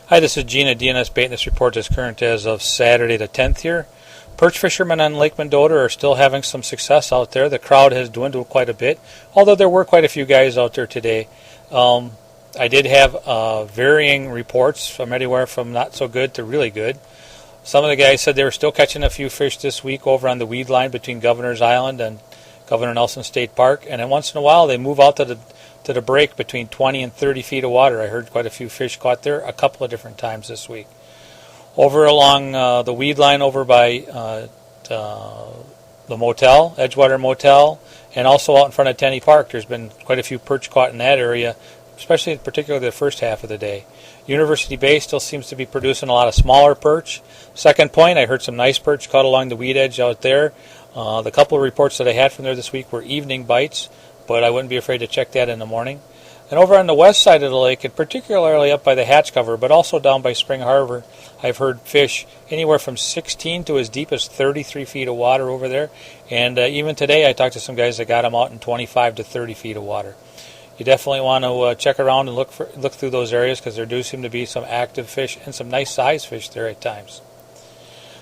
Hi, this is Gene at DNS Bait, and this report is current as of Saturday the 10th here. Perch fishermen on Lake Mendota are still having some success out there. The crowd has dwindled quite a bit, although there were quite a few guys out there today. I did have varying reports from anywhere from not so good to really good. Some of the guys said they were still catching a few fish this week over on the weed line between Governor's Island and Governor Nelson State Park, and then once in a while they move out to the break between 20 and 30 feet of water. I heard quite a few fish caught there a couple of different times this week. Over along the weed line over by the motel, Edgewater Motel, and also out in front of Tenney Park, there's been quite a few perch caught in that area, especially particularly the first half of the day. University Bay still seems to be producing a lot of smaller perch. Second Point, I heard some nice perch caught along the weed edge out there. The couple of reports that I had from there this week were evening bites, but I wouldn't be afraid to check that in the morning. And over on the west side of the lake, and particularly up by the hatch cover, but also down by Spring Harbor, I've heard fish anywhere from 16 to as deep as 33 feet of water over there. And even today I talked to some guys that got them out in 25 to 30 feet of water. You definitely want to check around and look through those areas, because there do seem to be some active fish and some nice size fish there at times.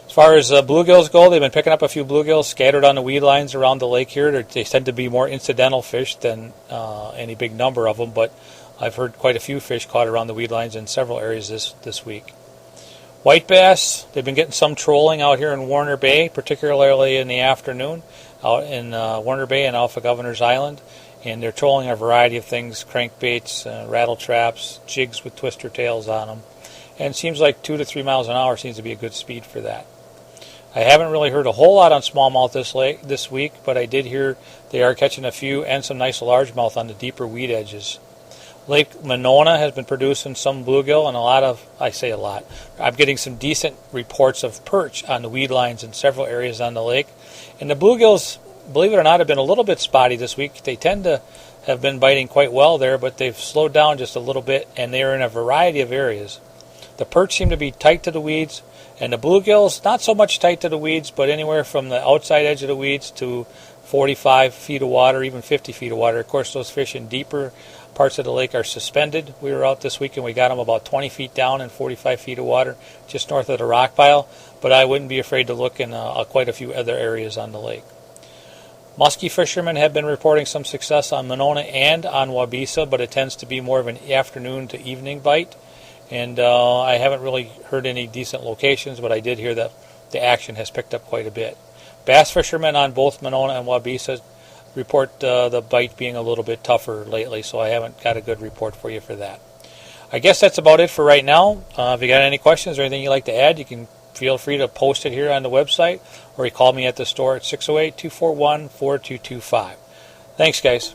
As far as bluegills go, they've been picking up a few bluegills scattered on the weed lines around the lake here. They tend to be more incidental fish than any big number of them, but I've heard quite a few fish caught around the weed lines in several areas this week. White bass, they've been getting some trolling out here in Warner Bay, particularly in the afternoon, out in Warner Bay and off of Governor's Island. And they're trolling a variety of things: crankbaits, rattle traps, jigs with twister tails on them. And it seems like 2 to 3 miles an hour seems to be a good speed for that. I haven't really heard a whole lot on smallmouth this week, but I did hear they are catching a few and some nice largemouth on the deeper weed edges. Lake Monona has been producing some bluegill and I'm getting some decent reports of perch on the weed lines in several areas on the lake. And the bluegills, believe it or not, have been a little bit spotty this week. They tend to have been biting quite well there, but they've slowed down just a little bit, and they are in a variety of areas. The perch seem to be tight to the weeds, and the bluegills not so much tight to the weeds, but anywhere from the outside edge of the weeds to 45 feet of water, even 50 feet of water. Of course, those fish in deeper parts of the lake are suspended. We were out this week and we got them about 20 feet down in 45 feet of water just north of the rock pile, but I wouldn't be afraid to look in quite a few other areas on the lake. Muskie fishermen have been reporting some success on Monona and on Waubesa, but it tends to be more of an afternoon to evening bite. And I haven't really heard any decent locations, but I did hear that the action has picked up quite a bit. Bass fishermen on both Monona and Waubesa report the bite being a little bit tougher lately, so I haven't got a good report for you for that. I guess that's about it for right now. If you got any questions or anything you'd like to add, you can feel free to post it here on the website, or you call me at the store at 608-241-4225. Thanks, guys.